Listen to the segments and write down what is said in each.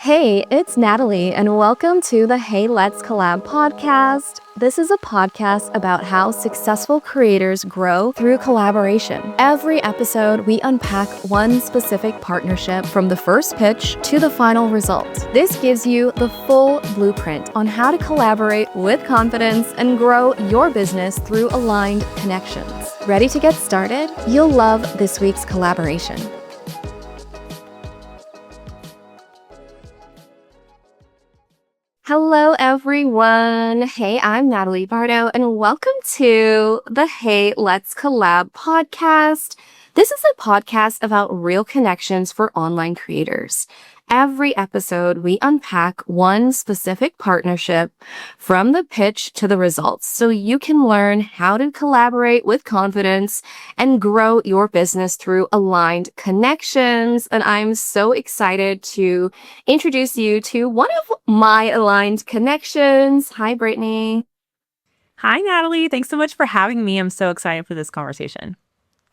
Hey, it's Natalie, and welcome to the Hey Let's Collab podcast. This is a podcast about how successful creators grow through collaboration. Every episode, we unpack one specific partnership from the first pitch to the final result. This gives you the full blueprint on how to collaborate with confidence and grow your business through aligned connections. Ready to get started? You'll love this week's collaboration. Hello, everyone. Hey, I'm Natalie Bardo, and welcome to the Hey Let's Collab podcast. This is a podcast about real connections for online creators. Every episode, we unpack one specific partnership from the pitch to the results so you can learn how to collaborate with confidence and grow your business through aligned connections. And I'm so excited to introduce you to one of my aligned connections. Hi, Brittany. Hi, Natalie. Thanks so much for having me. I'm so excited for this conversation.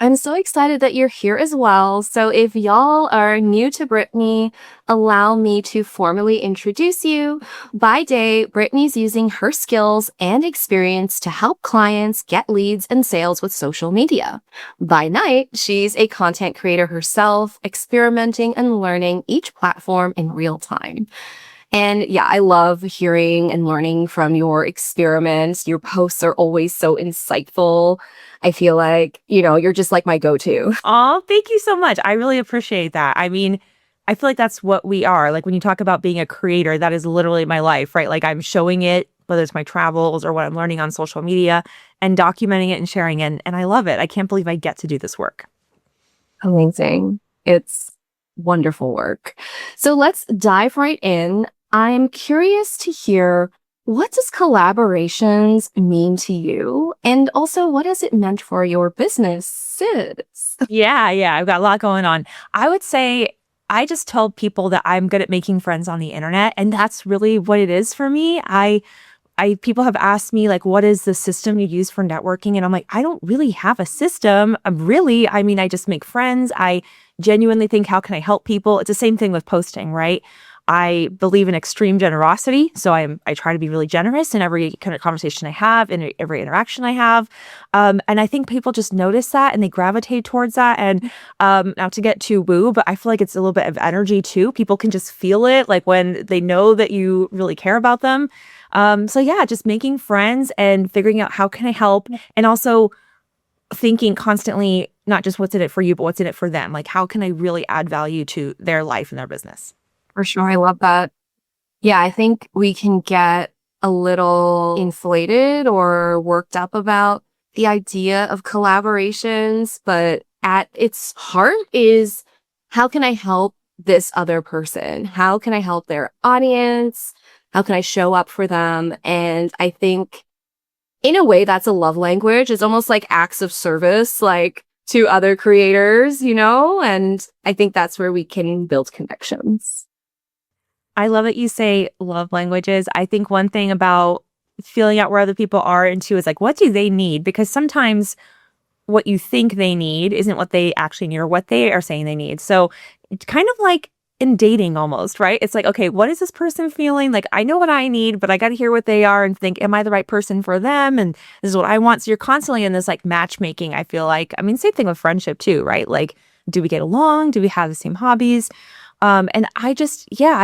I'm so excited that you're here as well. So if y'all are new to Brittany, allow me to formally introduce you. By day, Brittany's using her skills and experience to help clients get leads and sales with social media. By night, she's a content creator herself, experimenting and learning each platform in real time. And yeah, I love hearing and learning from your experiments. Your posts are always so insightful. I feel like, you're just like my go-to. Oh, thank you so much. I really appreciate that. I mean, I feel like that's what we are. Like when you talk about being a creator, that is literally my life, right? Like I'm showing it, whether it's my travels or what I'm learning on social media and documenting it and sharing it. And I love it. I can't believe I get to do this work. Amazing. It's wonderful work. So let's dive right in. I'm curious to hear, what does collaborations mean to you? And also, what has it meant for your business, sis? Yeah. I've got a lot going on. I would say I just tell people that I'm good at making friends on the internet. And that's really what it is for me. People have asked me, like, what is the system you use for networking? And I'm like, I don't really have a system. I just make friends. I genuinely think, how can I help people? It's the same thing with posting, right? I believe in extreme generosity. So I try to be really generous in every kind of conversation I have, in every interaction I have. And I think people just notice that and they gravitate towards that. And not to get too woo, but I feel like it's a little bit of energy too. People can just feel it, like when they know that you really care about them. Just making friends and figuring out how can I help, and also thinking constantly, not just what's in it for you, but what's in it for them. Like, how can I really add value to their life and their business? For sure. I love that. Yeah, I think we can get a little inflated or worked up about the idea of collaborations, but at its heart is, how can I help this other person? How can I help their audience? How can I show up for them? And I think in a way that's a love language. It's almost like acts of service, like to other creators, and I think that's where we can build connections. I love that you say love languages. I think one thing about feeling out where other people are into is like, what do they need? Because sometimes what you think they need isn't what they actually need or what they are saying they need. So it's kind of like in dating almost, right? It's like, okay, what is this person feeling? Like, I know what I need, but I got to hear what they are and think, am I the right person for them? And this is what I want. So you're constantly in this like matchmaking, I feel like. I mean, same thing with friendship too, right? Like, do we get along? Do we have the same hobbies? And I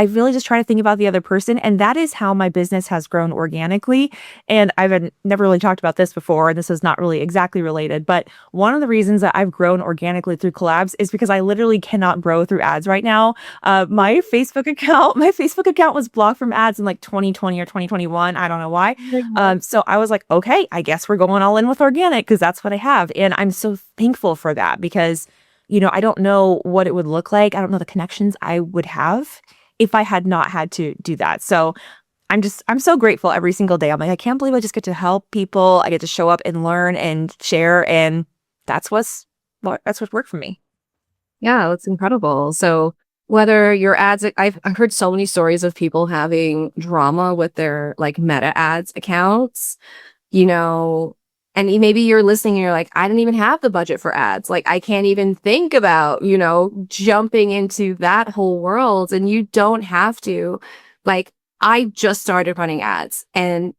really just try to think about the other person. And that is how my business has grown organically. And I've never really talked about this before, and this is not really exactly related. But one of the reasons that I've grown organically through collabs is because I literally cannot grow through ads right now. My Facebook account was blocked from ads in like 2020 or 2021. I don't know why. So I was like, okay, I guess we're going all in with organic because that's what I have. And I'm so thankful for that because I don't know what it would look like. I don't know the connections I would have if I had not had to do that. So I'm so grateful every single day. I'm like, I can't believe I just get to help people. I get to show up and learn and share. And that's what's worked for me. Yeah, that's incredible. So whether your ads, I've heard so many stories of people having drama with their like Meta ads accounts, And maybe you're listening and you're like, I didn't even have the budget for ads. Like, I can't even think about, jumping into that whole world. And you don't have to. Like, I just started running ads and,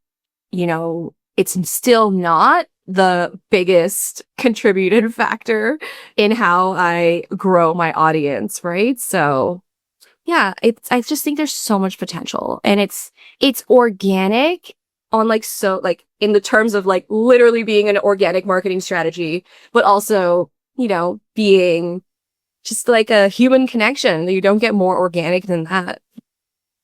it's still not the biggest contributed factor in how I grow my audience, right? So yeah, I just think there's so much potential and it's organic on in the terms of like literally being an organic marketing strategy, but also, being just like a human connection. You don't get more organic than that.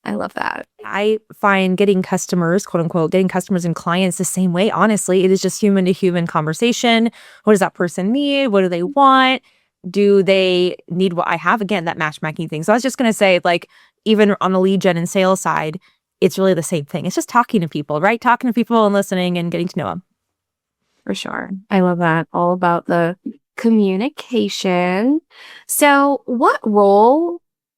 I love that. I find getting customers, quote unquote, getting customers and clients the same way. Honestly, it is just human to human conversation. What does that person need? What do they want? Do they need what I have? Again, that matchmaking thing. So I was just going to say, like, even on the lead gen and sales side, it's really the same thing. It's just talking to people, right? Talking to people and listening and getting to know them. For sure. I love that. All about the communication. So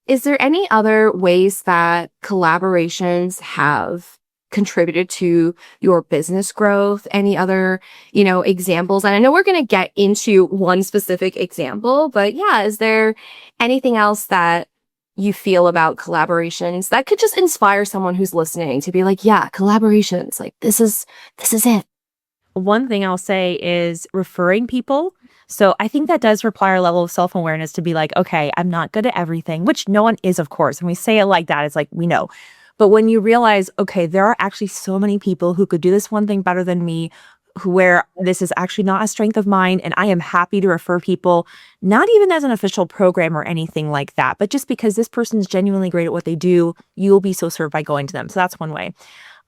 is there any other ways that collaborations have contributed to your business growth? Any other, examples? And I know we're going to get into one specific example, but yeah, is there anything else that you feel about collaborations that could just inspire someone who's listening to be like, yeah, collaborations, like this is it. One thing I'll say is referring people. So I think that does require a level of self-awareness to be like, okay, I'm not good at everything, which no one is, of course. When we say it like that, it's like, we know. But when you realize, okay, there are actually so many people who could do this one thing better than me, where this is actually not a strength of mine, and I am happy to refer people, not even as an official program or anything like that, but just because this person is genuinely great at what they do, you will be so served by going to them. So that's one way.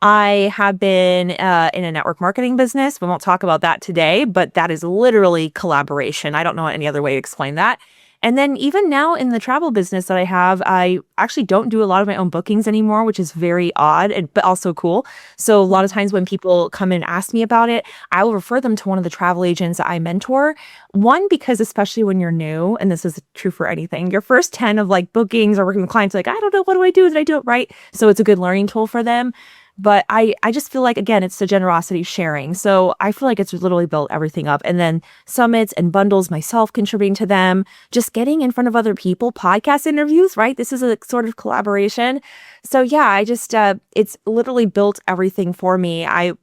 I have been in a network marketing business. We won't talk about that today, but that is literally collaboration. I don't know any other way to explain that. And then even now in the travel business that I have, I actually don't do a lot of my own bookings anymore, which is very odd, but also cool. So a lot of times when people come and ask me about it, I will refer them to one of the travel agents that I mentor. One, because especially when you're new, and this is true for anything, your first 10 of like bookings or working with clients, like, I don't know, what do I do? Did I do it right? So it's a good learning tool for them. But I just feel like, again, it's the generosity sharing. So I feel like it's literally built everything up. And then summits and bundles, myself contributing to them, just getting in front of other people, podcast interviews, right? This is a sort of collaboration. So yeah, I just, it's literally built everything for me. I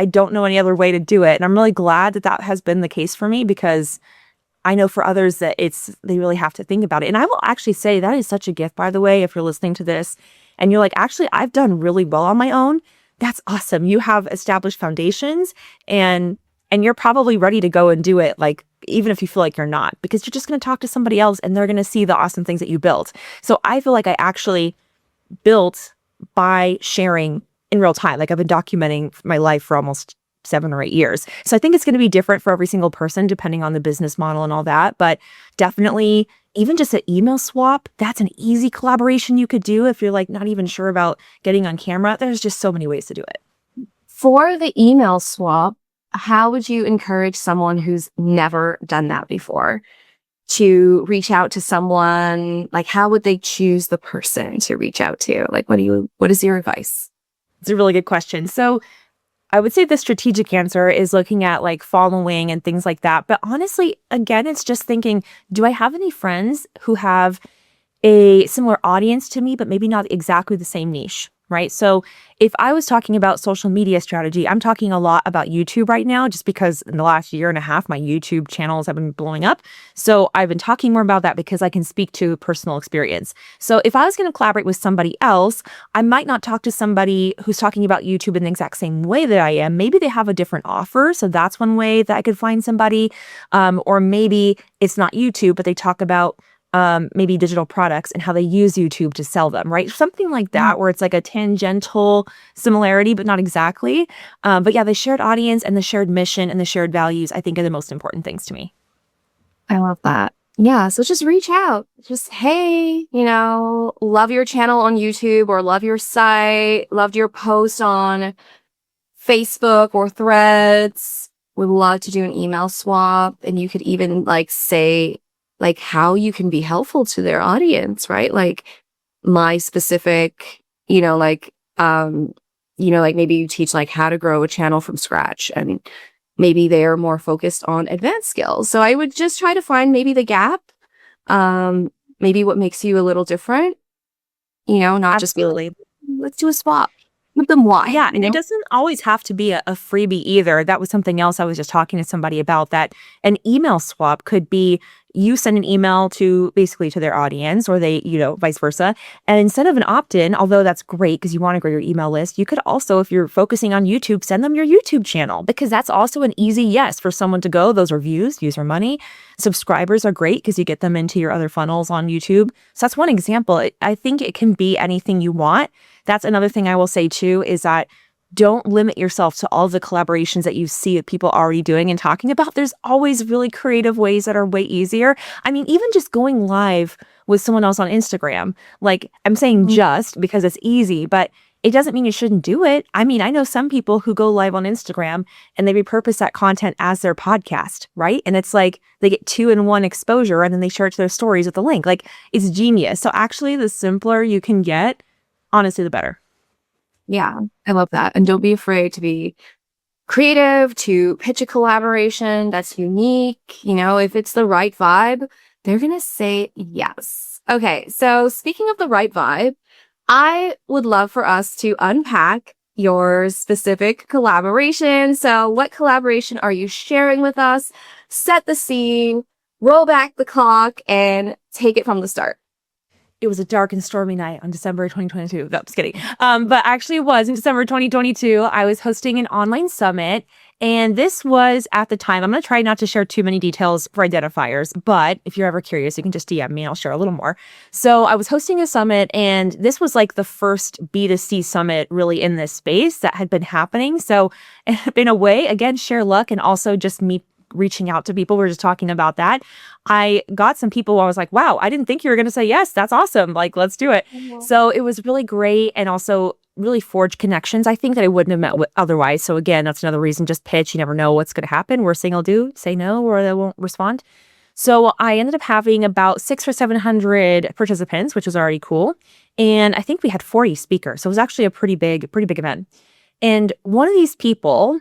don't know any other way to do it. And I'm really glad that that has been the case for me, because I know for others that they really have to think about it. And I will actually say that is such a gift, by the way, if you're listening to this and you're like, actually, I've done really well on my own. That's awesome. You have established foundations and you're probably ready to go and do it. Like, even if you feel like you're not, because you're just going to talk to somebody else and they're going to see the awesome things that you built. So I feel like I actually built by sharing in real time. Like, I've been documenting my life for almost 7 or 8 years. So I think it's going to be different for every single person, depending on the business model and all that. But definitely, even just an email swap, that's an easy collaboration you could do if you're like not even sure about getting on camera. There's just so many ways to do it. For the email swap, how would you encourage someone who's never done that before to reach out to someone? Like, how would they choose the person to reach out to? Like, what is your advice? It's a really good question. So I would say the strategic answer is looking at like following and things like that. But honestly, again, it's just thinking, do I have any friends who have a similar audience to me, but maybe not exactly the same niche? Right. So if I was talking about social media strategy, I'm talking a lot about YouTube right now, just because in the last year and a half, my YouTube channels have been blowing up. So I've been talking more about that because I can speak to personal experience. So if I was going to collaborate with somebody else, I might not talk to somebody who's talking about YouTube in the exact same way that I am. Maybe they have a different offer. So that's one way that I could find somebody. Or maybe it's not YouTube, but they talk about maybe digital products and how they use YouTube to sell them, right? Something like that, where it's like a tangential similarity, but not exactly. But yeah, the shared audience and the shared mission and the shared values, I think, are the most important things to me. I love that. Yeah. So just reach out. Just, hey, love your channel on YouTube, or love your site, loved your post on Facebook or Threads. Would love to do an email swap. And you could even like say, like, how you can be helpful to their audience, right? Like my specific, like maybe you teach like how to grow a channel from scratch, and maybe they're more focused on advanced skills. So I would just try to find maybe the gap, maybe what makes you a little different, not just be like, Absolutely. let's do a swap. Give them why, Yeah, and it doesn't always have to be a freebie either. That was something else I was just talking to somebody about, that an email swap could be you send an email to basically to their audience, or they, vice versa. And instead of an opt-in, although that's great because you want to grow your email list, you could also, if you're focusing on YouTube, send them your YouTube channel, because that's also an easy yes for someone to go. Those are views, user money. Subscribers are great because you get them into your other funnels on YouTube. So that's one example. I think it can be anything you want. That's another thing I will say too, is that don't limit yourself to all the collaborations that you see people already doing and talking about. There's always really creative ways that are way easier. I mean, even just going live with someone else on Instagram, like I'm saying just because it's easy, but it doesn't mean you shouldn't do it. I mean, I know some people who go live on Instagram and they repurpose that content as their podcast, right? And it's like they get 2-in-1 exposure, and then they share it to their stories with the link. Like, it's genius. So actually, the simpler you can get, honestly, the better. Yeah, I love that. And don't be afraid to be creative, to pitch a collaboration that's unique. If it's the right vibe, they're going to say yes. Okay, so speaking of the right vibe, I would love for us to unpack your specific collaboration. So what collaboration are you sharing with us? Set the scene, roll back the clock, and take it from the start. It was a dark and stormy night on December 2022. No, just kidding. But actually it was in December 2022. I was hosting an online summit. And this was at the time, I'm going to try not to share too many details for identifiers, but if you're ever curious, you can just DM me and I'll share a little more. So I was hosting a summit, and this was like the first B2C summit really in this space that had been happening. So in a way, again, share luck, and also just me reaching out to people. We were just talking about that. I got some people where I was like, wow, I didn't think you were going to say yes. That's awesome. Like, let's do it. Mm-hmm. So it was really great, and also really forged connections I think that I wouldn't have met with otherwise. So again, that's another reason, just pitch. You never know what's going to happen. Worst thing I'll do, say no, or they won't respond. So I ended up having about 600 or 700 participants, which was already cool. And I think we had 40 speakers. So it was actually a pretty big event. And one of these people,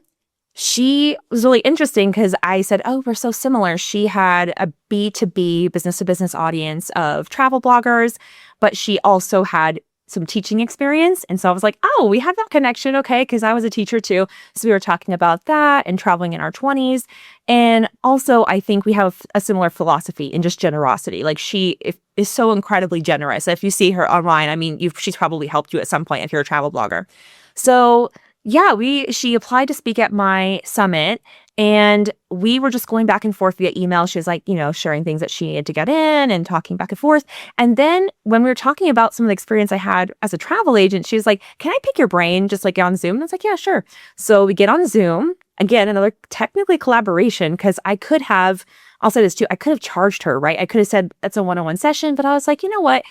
she was really interesting because I said, oh, we're so similar. She had a B2B, business to business audience of travel bloggers, but she also had some teaching experience. And so I was like, oh, we have that connection. Okay. Because I was a teacher too. So we were talking about that and traveling in our 20s. And also, I think we have a similar philosophy in just generosity. Like, she is so incredibly generous. If you see her online, I mean, she's probably helped you at some point if you're a travel blogger. So yeah, she applied to speak at my summit, and we were just going back and forth via email. She was like, sharing things that she needed to get in and talking back and forth. And then when we were talking about some of the experience I had as a travel agent, she was like, can I pick your brain just like on Zoom? And I was like, yeah, sure. So we get on Zoom. Again, another technically collaboration, because I'll say this too, I could have charged her, right? I could have said it's a one-on-one session, but I was like, you know what?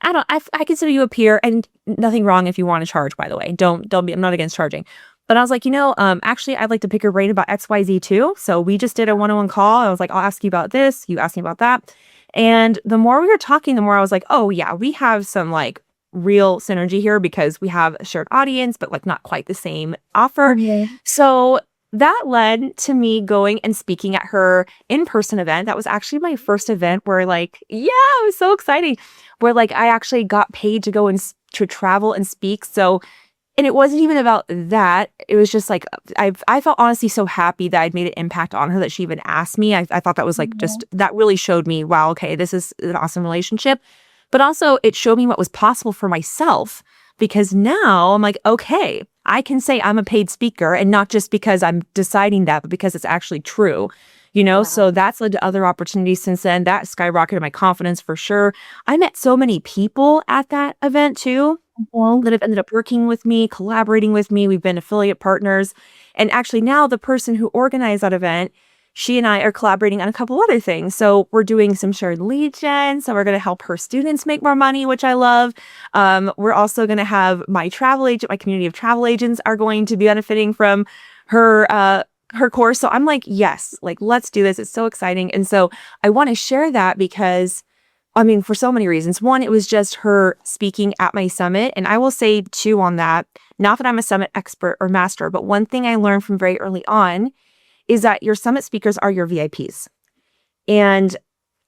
I consider you a peer, and nothing wrong if you want to charge, by the way. Don't be, I'm not against charging. But I was like, actually, I'd like to pick your brain about XYZ too. So we just did a one-on-one call. I was like, I'll ask you about this. You ask me about that. And the more we were talking, the more I was like, oh yeah, we have some like real synergy here, because we have a shared audience, but like not quite the same offer. Okay. So that led to me going and speaking at her in-person event. That was actually my first event where it was so exciting, where I actually got paid to go and to travel and speak. So, and it wasn't even about that. It was just I felt honestly so happy that I'd made an impact on her, that she even asked me. I thought that was just, that really showed me, wow, okay, this is an awesome relationship. But also it showed me what was possible for myself, because now I'm like, okay, I can say I'm a paid speaker, and not just because I'm deciding that, but because it's actually true, Wow. So that's led to other opportunities since then. That skyrocketed my confidence for sure. I met so many people at that event too, that have ended up working with me, collaborating with me. We've been affiliate partners. And actually now the person who organized that event, she and I are collaborating on a couple other things. So we're doing some shared lead gen. So we're going to help her students make more money, which I love. We're also going to have my community of travel agents are going to be benefiting from her course. So I'm like, yes, let's do this. It's so exciting. And so I want to share that because, for so many reasons. One, it was just her speaking at my summit. And I will say too on that, not that I'm a summit expert or master, but one thing I learned from very early on is that your summit speakers are your VIPs. And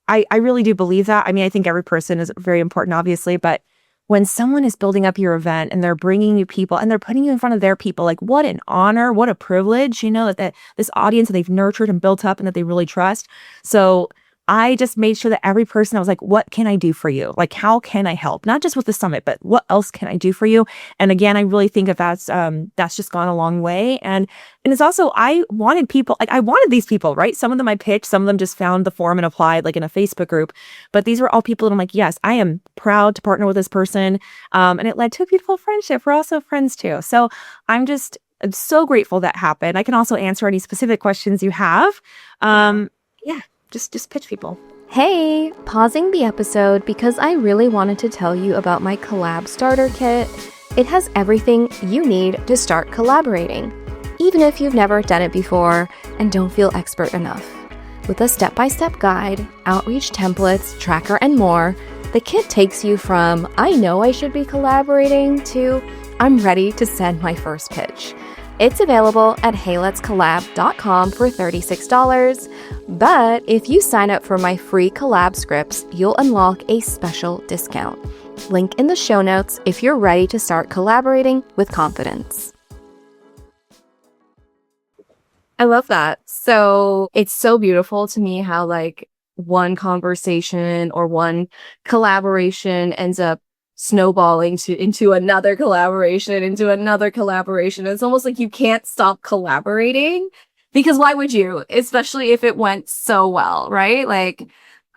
I really do believe that. I mean, I think every person is very important, obviously, but when someone is building up your event and they're bringing you people and they're putting you in front of their people, like what an honor, what a privilege, that this audience that they've nurtured and built up and that they really trust. So I just made sure that every person, I was like, what can I do for you? Like, how can I help? Not just with the summit, but what else can I do for you? And again, I really think that's just gone a long way. And it's also, I wanted people, like I wanted these people, right? Some of them I pitched, some of them just found the forum and applied like in a Facebook group. But these were all people that I'm like, yes, I am proud to partner with this person. And it led to a beautiful friendship. We're also friends too. So I'm so grateful that happened. I can also answer any specific questions you have. Yeah. Just pitch people. Hey, pausing the episode because I really wanted to tell you about my collab starter kit. It has everything you need to start collaborating, even if you've never done it before and don't feel expert enough. With a step-by-step guide, outreach templates, tracker, and more, the kit takes you from I know I should be collaborating to I'm ready to send my first pitch. It's available at heyletscollab.com for $36, but if you sign up for my free collab scripts, you'll unlock a special discount. Link in the show notes if you're ready to start collaborating with confidence. I love that. So it's so beautiful to me how like one conversation or one collaboration ends up snowballing into another collaboration, It's almost like you can't stop collaborating because why would you? Especially if it went so well, right? Like,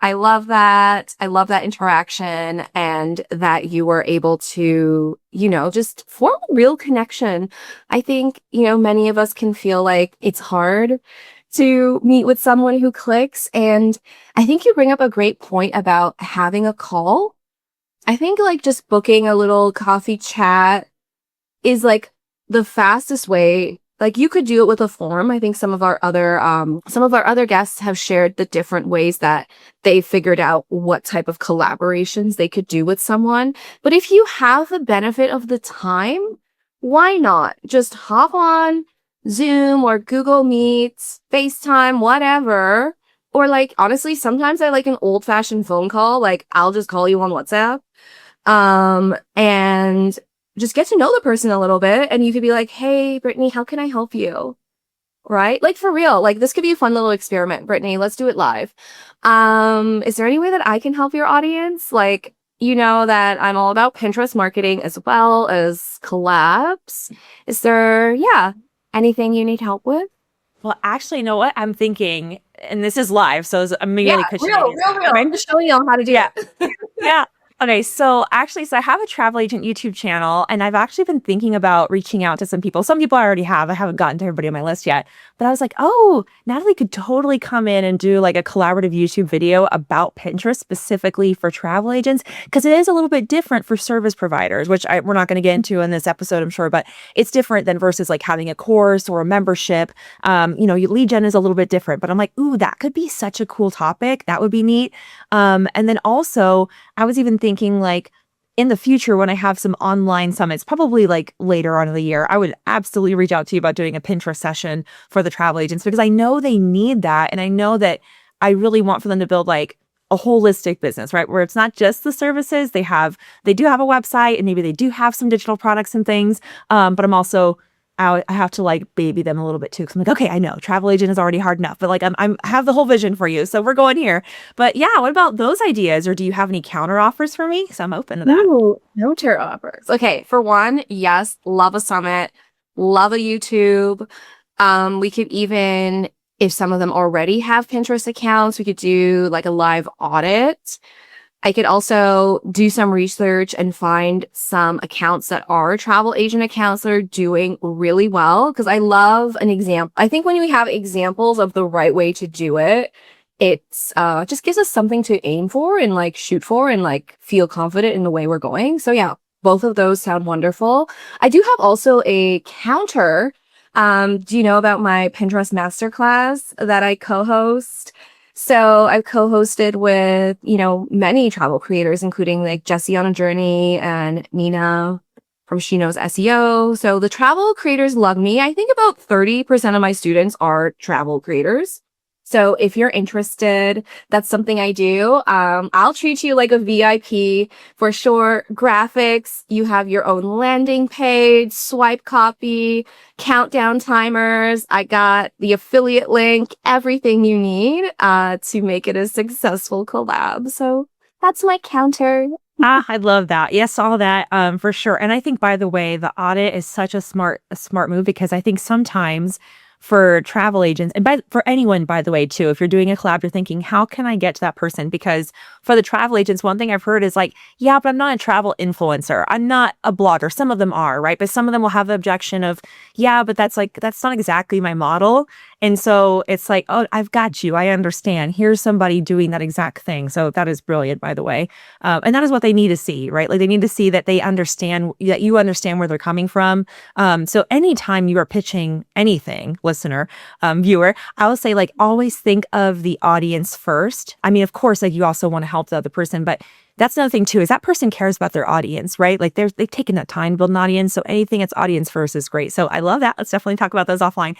I love that. I love that interaction and that you were able to, just form a real connection. I think, many of us can feel like it's hard to meet with someone who clicks. And I think you bring up a great point about having a call. I think like just booking a little coffee chat is like the fastest way. Like you could do it with a form. I think some of our other guests have shared the different ways that they figured out what type of collaborations they could do with someone. But if you have the benefit of the time, why not just hop on Zoom or Google Meets, FaceTime, whatever. Or like, honestly, sometimes I like an old fashioned phone call. Like I'll just call you on WhatsApp. And just get to know the person a little bit. And you could be like, hey, Brittany, how can I help you? Right? Like for real, like this could be a fun little experiment. Brittany, let's do it live. Is there any way that I can help your audience? Like, that I'm all about Pinterest marketing as well as collabs. Is there, anything you need help with? Well, actually, you know what? I'm thinking, and this is live, so I'm maybe pitching real. I'm just showing you how to do it. Yeah. Okay, so I have a travel agent YouTube channel, and I've actually been thinking about reaching out to some people. Some people I already have. I haven't gotten to everybody on my list yet. But I was like, oh, Natalie could totally come in and do like a collaborative YouTube video about Pinterest specifically for travel agents, because it is a little bit different for service providers, which we're not going to get into in this episode, I'm sure, but it's different than versus like having a course or a membership. Lead gen is a little bit different, but I'm like, ooh, that could be such a cool topic. That would be neat. And then also, I was even thinking like in the future when I have some online summits, probably like later on in the year, I would absolutely reach out to you about doing a Pinterest session for the travel agents because I know they need that. And I know that I really want for them to build like a holistic business, right? Where it's not just the services. They do have a website and maybe they do have some digital products and things. But I have to like baby them a little bit too. Cause I'm like, okay, I know travel agent is already hard enough, but like I have the whole vision for you. So we're going here. But yeah, what about those ideas? Or do you have any counter offers for me? So I'm open to that. No counter offers. Okay. For one, yes, love a summit, love a YouTube. We could even, if some of them already have Pinterest accounts, we could do like a live audit. I could also do some research and find some accounts that are travel agent accounts that are doing really well. Because I love an example. I think when we have examples of the right way to do it, it's just gives us something to aim for and like shoot for and like feel confident in the way we're going. So yeah, both of those sound wonderful. I do have also a counter. Do you know about my Pinterest masterclass that I co-host? So I've co-hosted with, many travel creators, including like Jessie on a Journey and Nina from She Knows SEO. So the travel creators love me. I think about 30% of my students are travel creators. So if you're interested, that's something I do. I'll treat you like a VIP for sure. Graphics, you have your own landing page, swipe copy, countdown timers. I got the affiliate link, everything you need to make it a successful collab. So that's my counter. I love that. Yes, all that, for sure. And I think, by the way, the audit is such a smart move, because I think sometimes for travel agents, and for anyone, by the way, too, if you're doing a collab, you're thinking, how can I get to that person? Because for the travel agents, one thing I've heard is like, yeah, but I'm not a travel influencer. I'm not a blogger. Some of them are, right? But some of them will have the objection of, yeah, but that's not exactly my model. And so it's like, oh, I've got you. I understand. Here's somebody doing that exact thing. So that is brilliant, by the way. And that is what they need to see, right? Like, they need to see that they understand, that you understand where they're coming from. So anytime you are pitching anything, listener, viewer, I will say, like, always think of the audience first. I mean, of course, like, you also want to help the other person, but that's another thing too, is that person cares about their audience, right? Like, they've taken that time to build an audience. So anything that's audience first is great. So I love that. Let's definitely talk about those offline.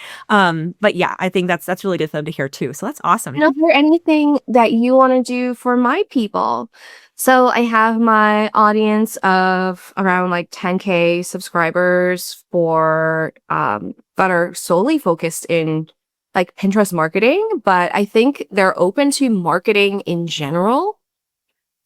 But yeah, I think that's really good for them to hear too. So that's awesome. And is there anything that you want to do for my people? So I have my audience of around like 10K subscribers for that are solely focused in like Pinterest marketing, but I think they're open to marketing in general.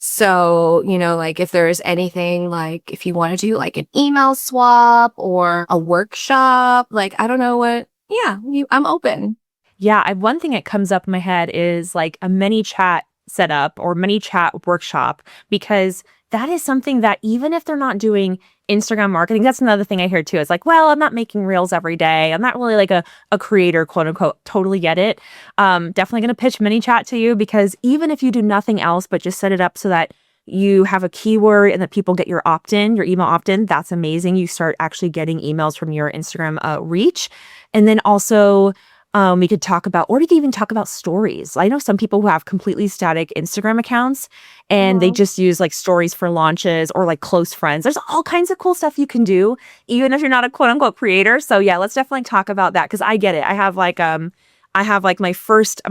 So, like if there's anything, like if you want to do like an email swap or a workshop, like I don't know what, yeah, I'm open. Yeah, one thing that comes up in my head is like a mini chat setup or mini chat workshop, because that is something that, even if they're not doing Instagram marketing, that's another thing I hear too. It's like, well, I'm not making reels every day. I'm not really like a creator, quote unquote. Totally get it. Definitely going to pitch mini chat to you, because even if you do nothing else but just set it up so that you have a keyword and that people get your opt-in, your email opt-in, that's amazing. You start actually getting emails from your Instagram reach. And then also, we could talk about, or we could even talk about stories. I know some people who have completely static Instagram accounts and they just use like stories for launches or like close friends. There's all kinds of cool stuff you can do, even if you're not a quote unquote creator. So yeah, let's definitely talk about that, because I get it. I have like my first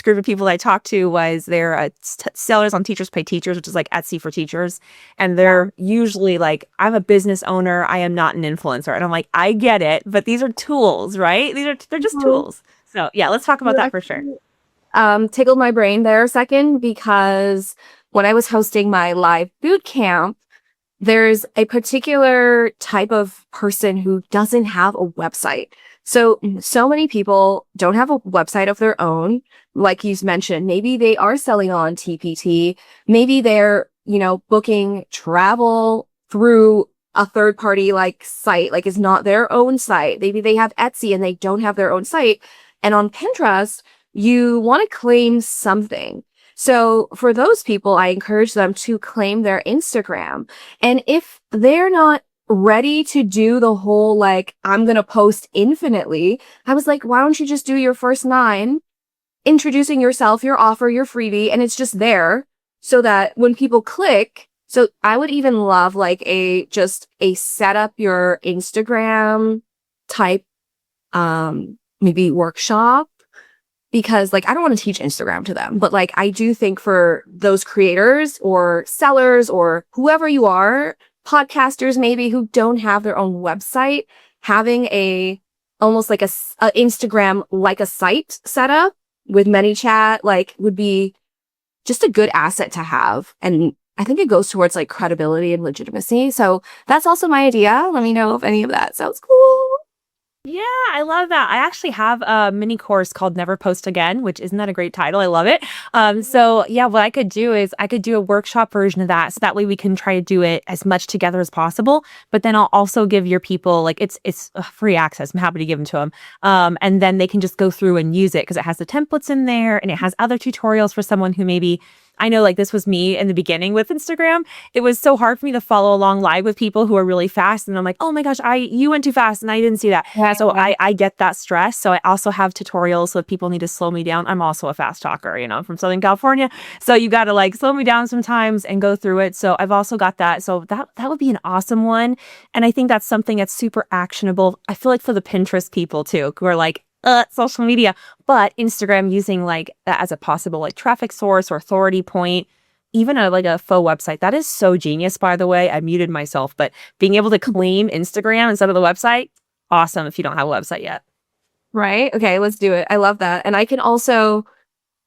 group of people that I talked to was they're sellers on Teachers Pay Teachers, which is like Etsy for teachers. And they're usually like, I'm a business owner. I am not an influencer. And I'm like, I get it, but these are tools, right? They're just tools. So yeah, let's talk about that for sure. Tickled my brain there a second, because when I was hosting my live boot camp, there's a particular type of person who doesn't have a website. So many people don't have a website of their own. Like you mentioned, maybe they are selling on TPT. Maybe they're, booking travel through a third party like site, like it's not their own site. Maybe they have Etsy and they don't have their own site. And on Pinterest, you want to claim something. So for those people, I encourage them to claim their Instagram. And if they're not ready to do the whole, like, I'm going to post infinitely, I was like, why don't you just do your first 9, introducing yourself, your offer, your freebie, and it's just there so that when people click, so I would even love like a set up your Instagram type, maybe workshop, because like I don't want to teach Instagram to them, but like I do think for those creators or sellers or whoever you are, podcasters maybe, who don't have their own website, having almost like a Instagram like a site set up with ManyChat like would be just a good asset to have. And I think it goes towards like credibility and legitimacy. So that's also my idea. Let me know if any of that sounds cool. Yeah, I love that. I actually have a mini course called Never Post Again, which isn't that a great title? I love it. So yeah, what I could do is I could do a workshop version of that. So that way we can try to do it as much together as possible. But then I'll also give your people, like it's free access. I'm happy to give them to them. And then they can just go through and use it because it has the templates in there and it has other tutorials for someone who maybe, I know like this was me in the beginning with Instagram. It was so hard for me to follow along live with people who are really fast. And I'm like, oh my gosh, you went too fast and I didn't see that. Yeah. So I get that stress. So I also have tutorials. So if people need to slow me down, I'm also a fast talker, I'm from Southern California. So you got to like slow me down sometimes and go through it. So I've also got that. So that would be an awesome one. And I think that's something that's super actionable. I feel like for the Pinterest people too, who are like, social media, but Instagram using like that as a possible like traffic source or authority point, even like a faux website. That is so genius, by the way. I muted myself, but being able to claim Instagram instead of the website, awesome if you don't have a website yet. Right? Okay, let's do it. I love that. And I can also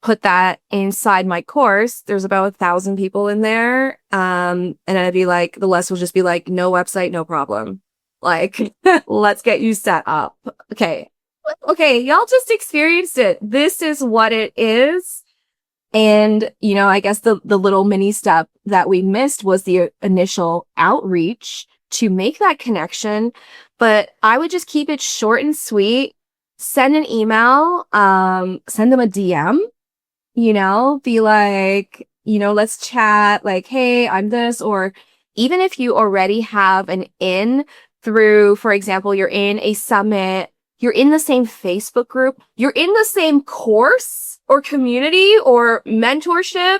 put that inside my course. There's about 1,000 people in there. And I'd be like, the list will just be like, no website, no problem. Like, let's get you set up. Okay, y'all just experienced it. This is what it is. And, I guess the little mini step that we missed was the initial outreach to make that connection. But I would just keep it short and sweet. Send an email, send them a DM, be like, let's chat, like, hey, I'm this. Or even if you already have an in through, for example, you're in a summit, you're in the same Facebook group, you're in the same course or community or mentorship,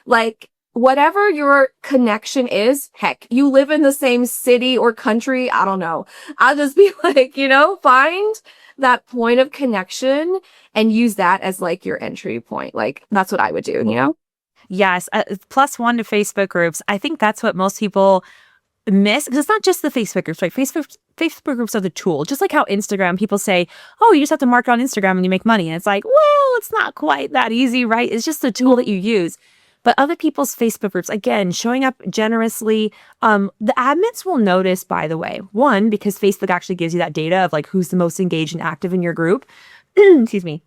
like whatever your connection is, heck, you live in the same city or country, I don't know. I'll just be like, find that point of connection and use that as like your entry point. Like that's what I would do, Yes. +1 to Facebook groups. I think that's what most people miss, because it's not just the Facebook groups, right? Facebook groups are the tool. Just like how Instagram, people say, oh, you just have to market on Instagram and you make money. And it's like, well, it's not quite that easy, right? It's just a tool that you use. But other people's Facebook groups, again, showing up generously, the admins will notice, by the way, one, because Facebook actually gives you that data of like who's the most engaged and active in your group. Excuse me.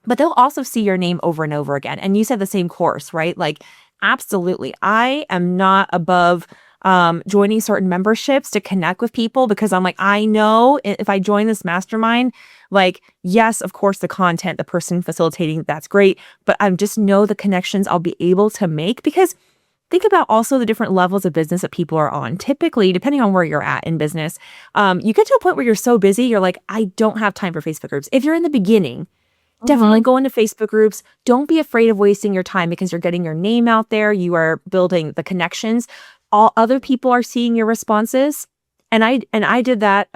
But they'll also see your name over and over again. And you said the same course, right? Like, absolutely. I am not above joining certain memberships to connect with people, because I'm like, I know if I join this mastermind, like, yes, of course, the content, the person facilitating, that's great. But I just know the connections I'll be able to make, because think about also the different levels of business that people are on. Typically, depending on where you're at in business, you get to a point where you're so busy, you're like, I don't have time for Facebook groups. If you're in the beginning, definitely go into Facebook groups. Don't be afraid of wasting your time, because you're getting your name out there. You are building the connections. All other people are seeing your responses. And I did that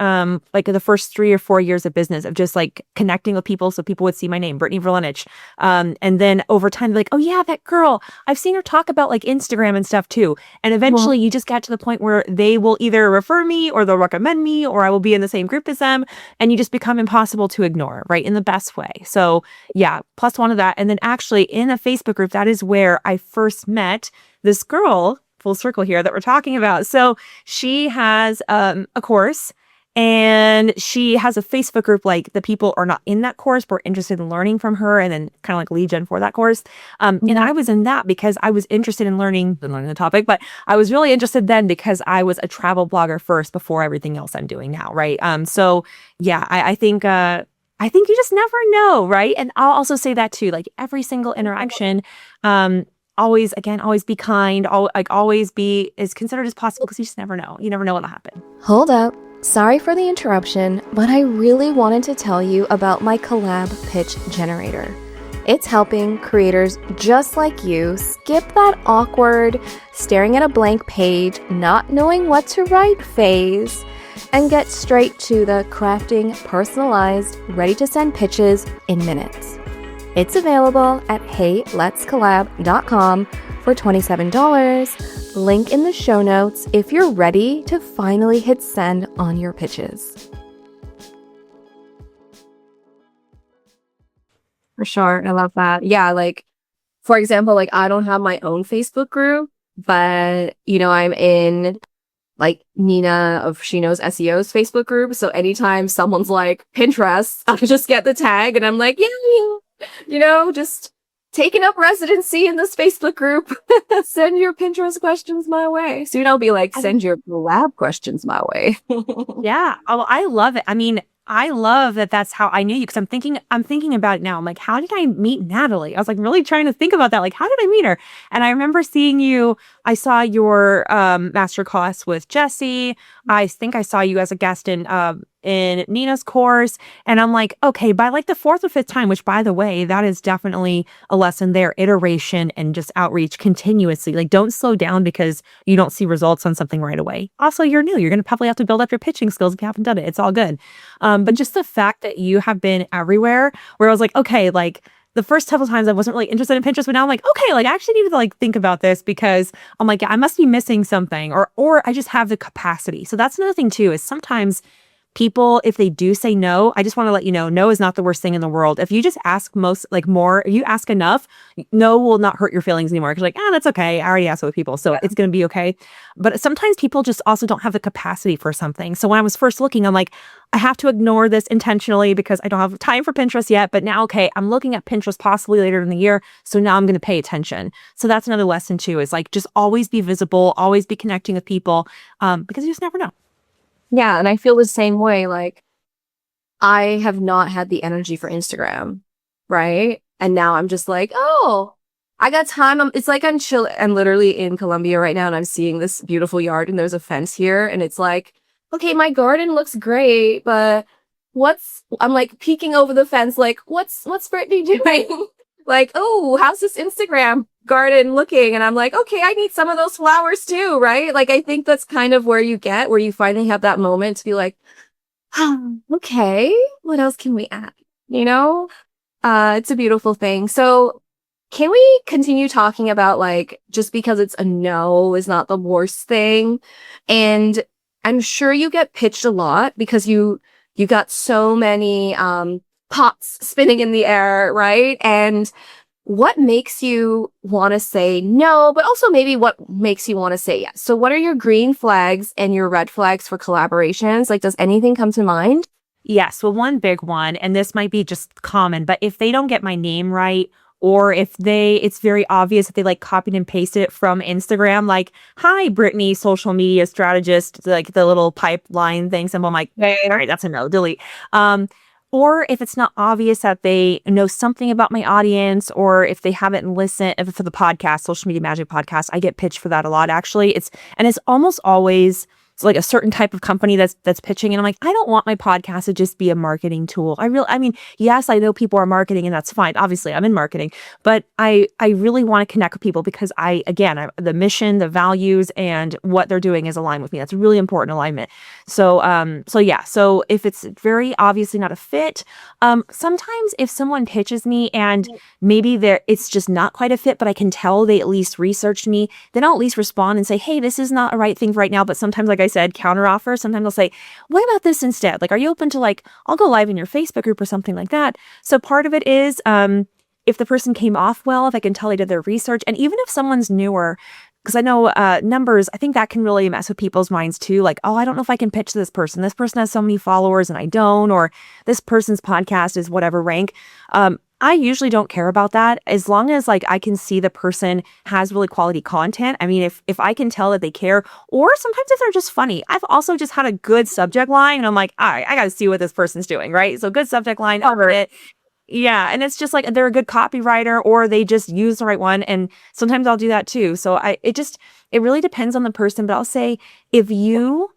like the first 3 or 4 years of business, of just like connecting with people so people would see my name, Brittany Verlinich. And then over time, like, oh yeah, that girl, I've seen her talk about like Instagram and stuff too. And eventually you just get to the point where they will either refer me or they'll recommend me, or I will be in the same group as them. And you just become impossible to ignore, right? In the best way. So yeah, +1 of that. And then actually in a Facebook group, that is where I first met this girl, full circle here, that we're talking about. So she has a course, and she has a Facebook group. Like, the people are not in that course, but are interested in learning from her, and then kind of like lead gen for that course. And I was in that because I was interested in learning the topic, but I was really interested then because I was a travel blogger first before everything else I'm doing now, right? So yeah, I think you just never know, right? And I'll also say that too, like every single interaction, always be kind, always be as considerate as possible, because you just never know. You never know what'll happen. Hold up. Sorry for the interruption, but I really wanted to tell you about my collab pitch generator. It's helping creators just like you skip that awkward, staring at a blank page, not knowing what to write phase, and get straight to the crafting personalized, ready-to-send pitches in minutes. It's available at heyletscollab.com for $27. Link in the show notes if you're ready to finally hit send on your pitches. For sure. I love that. Yeah, like, for example, like I don't have my own Facebook group, but, I'm in like Nina of She Knows SEO's Facebook group. So anytime someone's like Pinterest, I'll just get the tag and I'm like, yeah, just taking up residency in this Facebook group. Send your Pinterest questions my way. Soon I'll be like, send your collab questions my way. Yeah. Oh, I love it. I mean, I love that that's how I knew you, because I'm thinking about it now. I'm like, how did I meet Natalie? I was like really trying to think about that. Like, how did I meet her? And I remember seeing you. I saw your master class with Jesse. I think I saw you as a guest in Nina's course. And I'm like, okay, by like the fourth or fifth time, which by the way, that is definitely a lesson there, iteration and just outreach continuously. Like, don't slow down because you don't see results on something right away. Also, you're new. You're going to probably have to build up your pitching skills if you haven't done it. It's all good. But just the fact that you have been everywhere, where I was like, okay, like the first couple times I wasn't really interested in Pinterest, but now I'm like, okay, like I actually need to like think about this, because I'm like, I must be missing something, or I just have the capacity. So that's another thing too, is sometimes people, if they do say no, I just want to let you know, no is not the worst thing in the world. If you just ask more, if you ask enough, no will not hurt your feelings anymore. Because like, that's okay. I already asked with people, so it's going to be okay. But sometimes people just also don't have the capacity for something. So when I was first looking, I'm like, I have to ignore this intentionally because I don't have time for Pinterest yet. But now, okay, I'm looking at Pinterest possibly later in the year. So now I'm going to pay attention. So that's another lesson too, is like, just always be visible, always be connecting with people, because you just never know. Yeah, and I feel the same way. Like, I have not had the energy for Instagram, right? And now I'm just like, oh, I got time. It's like I'm literally in Colombia right now, and I'm seeing this beautiful yard, and there's a fence here, and it's like, okay, my garden looks great, but I'm like peeking over the fence, like, what's Brittany doing? Like, oh, how's this Instagram garden looking? And I'm like, okay, I need some of those flowers too, right? Like, I think that's kind of where you finally have that moment to be like, okay, what else can we add? You know? It's a beautiful thing. So can we continue talking about, like, just because it's a no is not the worst thing? And I'm sure you get pitched a lot because you got so many pots spinning in the air, right? And what makes you want to say no, but also maybe what makes you want to say yes? So what are your green flags and your red flags for collaborations? Like, does anything come to mind? Yes. Well, one big one, and this might be just common, but if they don't get my name right, or if it's very obvious that they like copied and pasted it from Instagram, like, hi, Brittany, social media strategist, like the little pipeline thing. So I'm like, all right, that's a no, delete. Or if it's not obvious that they know something about my audience, or if they haven't listened for the podcast, Social Media Magic podcast, I get pitched for that a lot, actually. It's almost always like a certain type of company that's pitching. And I'm like, I don't want my podcast to just be a marketing tool. I mean, yes, I know people are marketing and that's fine. Obviously, I'm in marketing, but I really want to connect with people because the mission, the values, and what they're doing is aligned with me. That's a really important alignment. So if it's very obviously not a fit, sometimes if someone pitches me and maybe it's just not quite a fit, but I can tell they at least researched me, then I'll at least respond and say, hey, this is not a right thing right now. But sometimes, like I said, counteroffer. Sometimes I'll say, what about this instead? Like, are you open to, like, I'll go live in your Facebook group or something like that. So part of it is, if the person came off well, if I can tell they did their research, and even if someone's newer, because I know numbers, I think that can really mess with people's minds too. Like, oh, I don't know if I can pitch this person. This person has so many followers and I don't, or this person's podcast is whatever rank. I usually don't care about that as long as, like, I can see the person has really quality content. I mean, if I can tell that they care, or sometimes if they're just funny. I've also just had a good subject line and I'm like, all right, I got to see what this person's doing, right? So good subject line, over it. Yeah. And it's just like, they're a good copywriter or they just use the right one. And sometimes I'll do that too. So it really depends on the person. But I'll say, if you're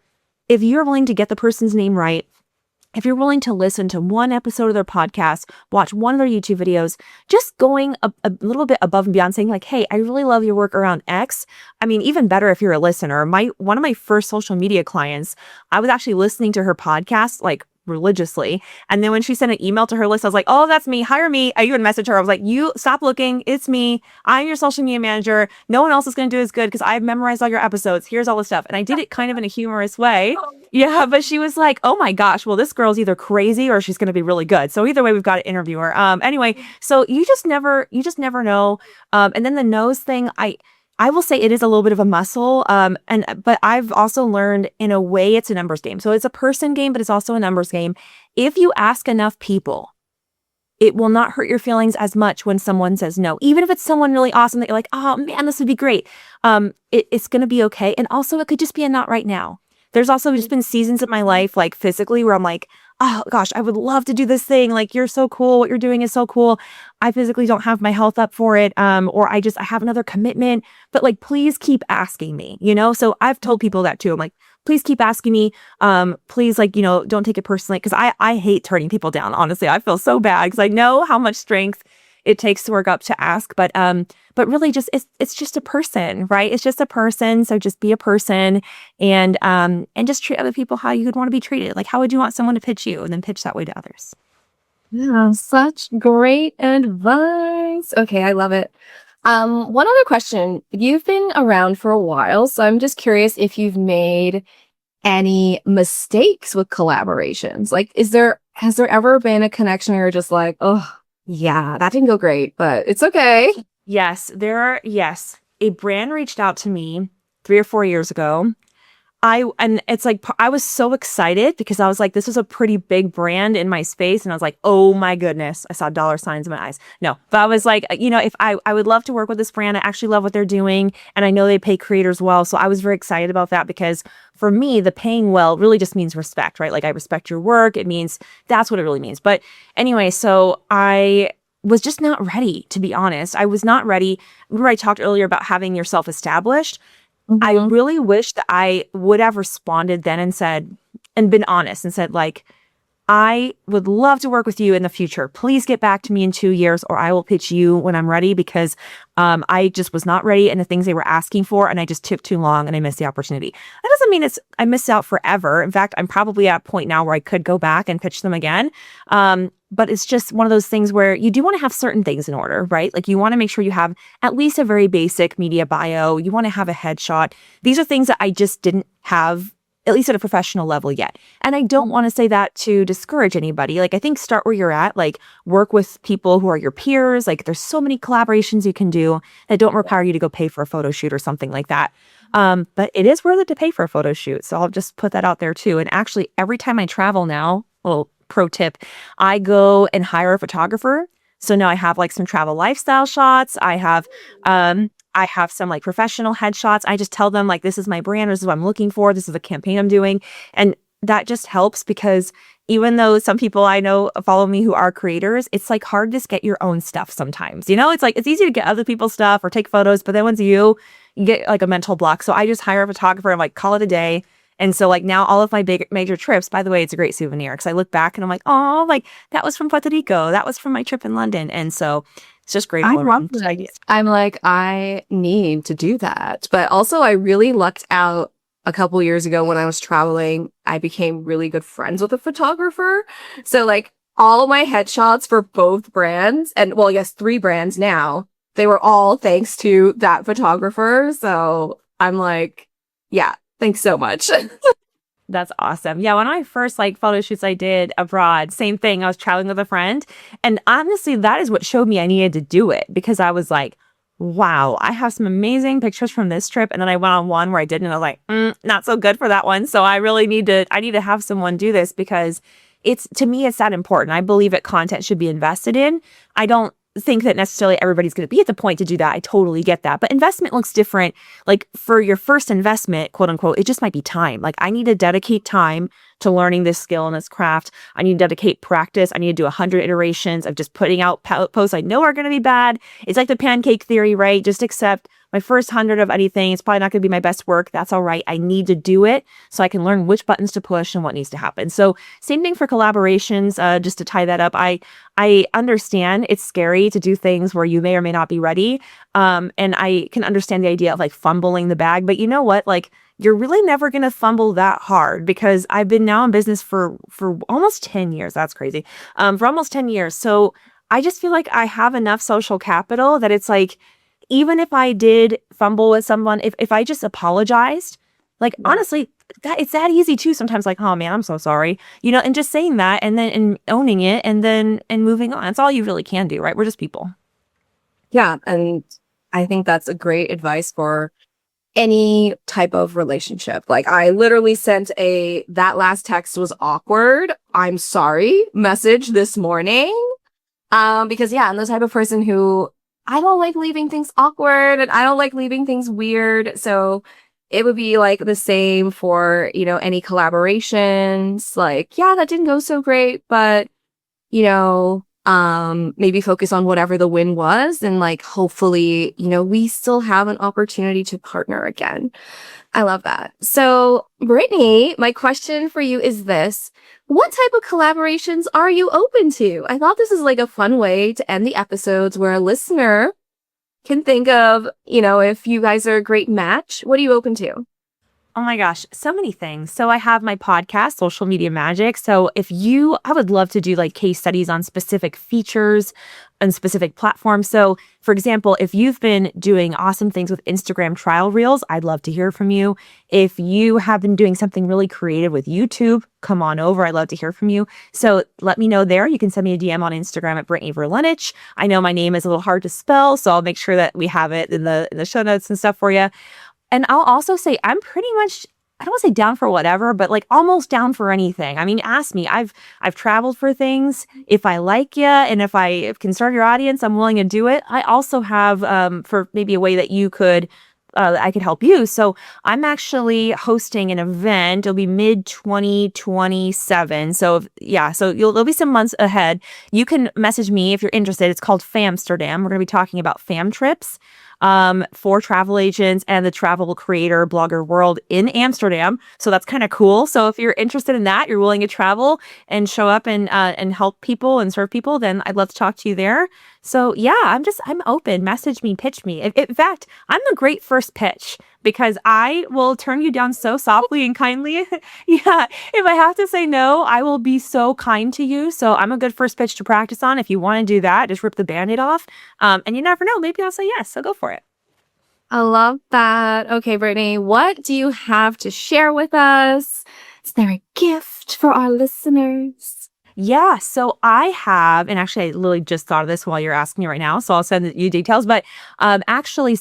willing to get the person's name right, if you're willing to listen to one episode of their podcast, watch one of their YouTube videos, just going a little bit above and beyond, saying like, hey, I really love your work around X. I mean, even better if you're a listener. One of my first social media clients, I was actually listening to her podcast, like, religiously. And then when she sent an email to her list, I was like, oh, that's me. Hire me. I even messaged her. I was like, you stop looking. It's me. I'm your social media manager. No one else is going to do as good because I've memorized all your episodes. Here's all the stuff. And I did it kind of in a humorous way. Yeah. But she was like, oh my gosh, well, this girl's either crazy or she's going to be really good. So either way, we've got to interview her. Anyway, so you just never know. And then the nose thing, I will say it is a little bit of a muscle. But I've also learned, in a way, it's a numbers game. So it's a person game, but it's also a numbers game. If you ask enough people, it will not hurt your feelings as much when someone says no. Even if it's someone really awesome that you're like, oh man, this would be great. It's going to be okay. And also it could just be a not right now. there's also just been seasons of my life, like physically, where I'm like, oh gosh, I would love to do this thing. Like, you're so cool. What you're doing is so cool. I physically don't have my health up for it. Or I have another commitment, but like, please keep asking me, you know? So I've told people that too. I'm like, please keep asking me. Please, like, you know, don't take it personally. Cause I hate turning people down. Honestly, I feel so bad because I know how much strength it takes to work up to ask. But really just, it's just a person, right? It's just a person. So just be a person and just treat other people how you would want to be treated. Like, how would you want someone to pitch you, and then pitch that way to others? Yeah, such great advice. Okay, I love it. One other question. You've been around for a while, so I'm just curious if you've made any mistakes with collaborations. Like, has there ever been a connection where you're just like, oh, yeah, that didn't go great, but it's okay. Yes, a brand reached out to me 3 or 4 years ago. And it's like, I was so excited because I was like, this was a pretty big brand in my space. And I was like, oh my goodness, I saw dollar signs in my eyes. No, but I was like, you know, if I would love to work with this brand. I actually love what they're doing. And I know they pay creators well. So I was very excited about that because for me, the paying well really just means respect, right? Like, I respect your work. It means that's what it really means. But anyway, so I was just not ready, to be honest. I was not ready. Remember I talked earlier about having yourself established? I Mhm. really wish that I would have responded then and said, and been honest and said, like, I would love to work with you in the future. Please get back to me in 2 years or I will pitch you when I'm ready because I just was not ready and the things they were asking for and I just took too long and I missed the opportunity. That doesn't mean I missed out forever. In fact, I'm probably at a point now where I could go back and pitch them again. But it's just one of those things where you do want to have certain things in order, right? Like, you want to make sure you have at least a very basic media bio. You want to have a headshot. These are things that I just didn't have, at least at a professional level yet. And I don't want to say that to discourage anybody. Like, I think start where you're at, like, work with people who are your peers. Like, there's so many collaborations you can do that don't require you to go pay for a photo shoot or something like that. But it is worth it to pay for a photo shoot. So I'll just put that out there too. And actually, every time I travel now, well, pro tip, I go and hire a photographer. So now I have like some travel lifestyle shots. I have some like professional headshots. I just tell them like, this is my brand, this is what I'm looking for, this is the campaign I'm doing. And that just helps because even though some people I know follow me who are creators, it's like hard to just get your own stuff sometimes. You know, it's like, it's easy to get other people's stuff or take photos, but then once you get like a mental block. So I just hire a photographer and like call it a day. And so like now all of my big major trips, by the way, it's a great souvenir because I look back and I'm like, oh, like that was from Puerto Rico. That was from my trip in London. And so it's just great I all love around. that idea. I'm like, I need to do that. But also, I really lucked out a couple years ago when I was traveling. I became really good friends with a photographer. So, like, all my headshots for both brands, and well, yes, three brands now, they were all thanks to that photographer. So I'm like, yeah, thanks so much. That's awesome. Yeah, one of my first like photo shoots I did abroad, same thing. I was traveling with a friend. And honestly, that is what showed me I needed to do it because I was like, wow, I have some amazing pictures from this trip. And then I went on one where I didn't, and I was like, not so good for that one. So I need to have someone do this because to me, it's that important. I believe that content should be invested in. I don't think that necessarily everybody's going to be at the point to do that. I totally get that. But investment looks different. Like for your first investment, quote unquote, it just might be time. Like I need to dedicate time to learning this skill and this craft. I need to dedicate practice. I need to do 100 iterations of just putting out posts I know are going to be bad. It's like the pancake theory, right? Just accept my first 100 of anything. It's probably not going to be my best work. That's all right. I need to do it so I can learn which buttons to push and what needs to happen. So same thing for collaborations. Just to tie that up, I understand it's scary to do things where you may or may not be ready. And I can understand the idea of like fumbling the bag, but you know what? Like you're really never going to fumble that hard because I've been now in business for almost 10 years. That's crazy. For almost 10 years. So I just feel like I have enough social capital that it's like, even if I did fumble with someone, if I just apologized, like honestly, that it's that easy too. Sometimes like, oh man, I'm so sorry, and just saying that and then and owning it and moving on. That's all you really can do, right? We're just people. Yeah, and I think that's a great advice for any type of relationship. Like I literally sent that last text was awkward, I'm sorry message this morning. Because yeah, I'm the type of person who I don't like leaving things awkward and I don't like leaving things weird. So it would be like the same for, any collaborations. Like, yeah, that didn't go so great, but maybe focus on whatever the win was. And like, hopefully, we still have an opportunity to partner again. I love that. So, Brittany, my question for you is this. What type of collaborations are you open to? I thought this is like a fun way to end the episodes where a listener can think of, if you guys are a great match, what are you open to? Oh my gosh, so many things. So I have my podcast, Social Media Magic. So I would love to do like case studies on specific features and specific platforms. So for example, if you've been doing awesome things with Instagram trial reels, I'd love to hear from you. If you have been doing something really creative with YouTube, come on over. I'd love to hear from you. So let me know there. You can send me a DM on Instagram at Brittany Verlenich. I know my name is a little hard to spell, so I'll make sure that we have it in the show notes and stuff for you. And I'll also say I'm pretty much, I don't want to say down for whatever, but like almost down for anything. I mean, ask me. I've traveled for things. If I like you and if I can serve your audience, I'm willing to do it. I also have for maybe a way that I could help you. So I'm actually hosting an event. It'll be mid 2027. So there'll be some months ahead. You can message me if you're interested. It's called Famsterdam. We're going to be talking about fam trips for travel agents and the travel creator blogger world in Amsterdam. So that's kind of cool. So if you're interested in that, you're willing to travel and show up and help people and serve people, then I'd love to talk to you there. So yeah, I'm open. Message me, pitch me. In fact, I'm a great first pitch because I will turn you down so softly and kindly. Yeah. If I have to say no, I will be so kind to you. So I'm a good first pitch to practice on. If you want to do that, just rip the Band-Aid off. And you never know, maybe I'll say yes. So go for it. I love that. Okay, Brittany, what do you have to share with us? Is there a gift for our listeners? Yeah, so I have, and actually I literally just thought of this while you're asking me right now, so I'll send you details. But so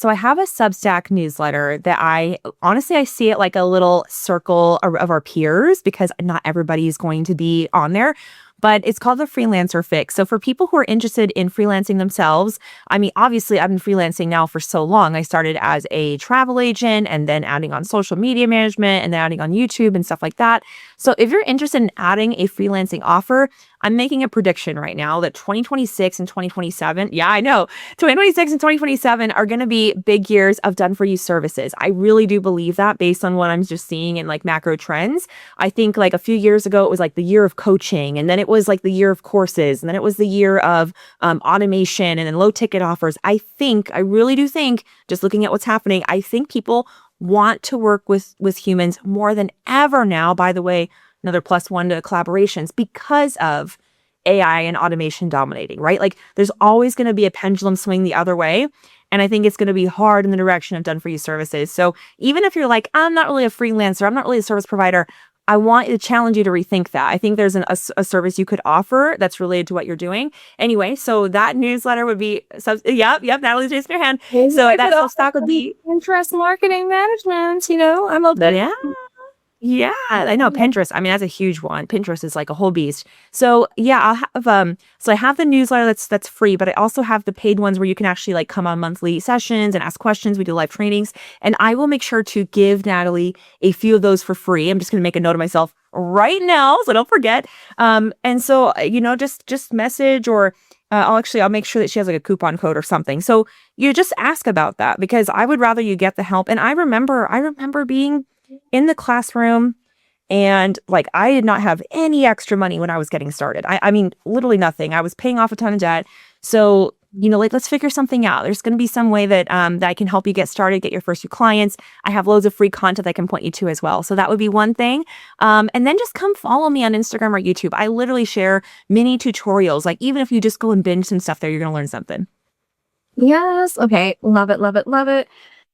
I have a Substack newsletter that I see it like a little circle of our peers because not everybody is going to be on there. But it's called the Freelancer Fix. So for people who are interested in freelancing themselves, I mean, obviously I've been freelancing now for so long. I started as a travel agent and then adding on social media management and then adding on YouTube and stuff like that. So if you're interested in adding a freelancing offer, I'm making a prediction right now that 2026 and 2027, yeah, I know, 2026 and 2027 are going to be big years of done-for-you services. I really do believe that based on what I'm just seeing in like macro trends. I think like a few years ago, it was like the year of coaching, and then it was like the year of courses, and then it was the year of automation and then low ticket offers. I really do think, just looking at what's happening, I think people want to work with humans more than ever now. By the way, another +1 to collaborations because of AI and automation dominating, right? Like there's always going to be a pendulum swing the other way. And I think it's going to be hard in the direction of done-for-you services. So even if you're like, I'm not really a freelancer, I'm not really a service provider, I want to challenge you to rethink that. I think there's a service you could offer that's related to what you're doing. Anyway, so that newsletter would be, yep, Natalie's raising her hand. So that Substack would be interest marketing management, I'm open. Yeah. Yeah, I know Pinterest. I mean, that's a huge one. Pinterest is like a whole beast. So yeah, I'll have so I have the newsletter that's free, but I also have the paid ones where you can actually like come on monthly sessions and ask questions. We do live trainings, and I will make sure to give Natalie a few of those for free. I'm just gonna make a note of myself right now, so don't forget. And so just message or I'll make sure that she has like a coupon code or something. So you just ask about that because I would rather you get the help. And I remember being in the classroom and like I did not have any extra money when I was getting started. I mean, literally nothing. I was paying off a ton of debt. So, let's figure something out. There's going to be some way that I can help you get started, get your first few clients. I have loads of free content that I can point you to as well. So that would be one thing. And then just come follow me on Instagram or YouTube. I literally share mini tutorials. Like even if you just go and binge some stuff there, you're going to learn something. Yes. Okay. Love it. Love it. Love it.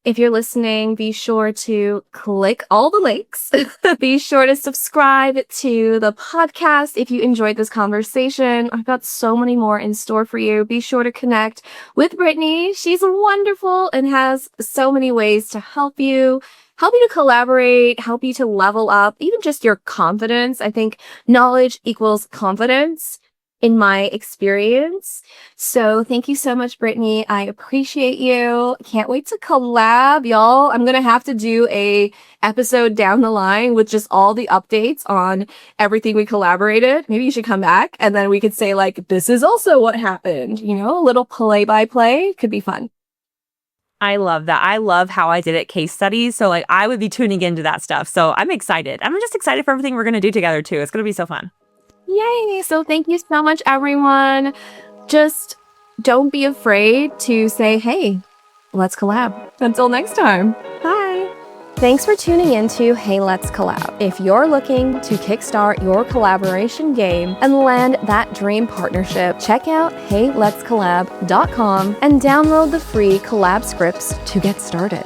If you're listening, be sure to click all the links. Be sure to subscribe to the podcast if you enjoyed this conversation. I've got so many more in store for you. Be sure to connect with Brittany. She's wonderful and has so many ways to help you to collaborate, help you to level up, even just your confidence. I think knowledge equals confidence. in my experience. So thank you so much, Brittany. I appreciate you. Can't wait to collab, y'all. I'm gonna have to do a episode down the line with just all the updates on everything we collaborated. Maybe you should come back and then we could say like, this is also what happened. You know, a little play by play could be fun. I love that. I love how I did it case studies. So like I would be tuning into that stuff. So I'm excited. I'm just excited for everything we're going to do together too. It's going to be so fun. Yay! So thank you so much, everyone. Just don't be afraid to say, hey, let's collab. Until next time. Bye. Thanks for tuning in to Hey Let's Collab. If you're looking to kickstart your collaboration game and land that dream partnership, check out heyletscollab.com and download the free collab scripts to get started.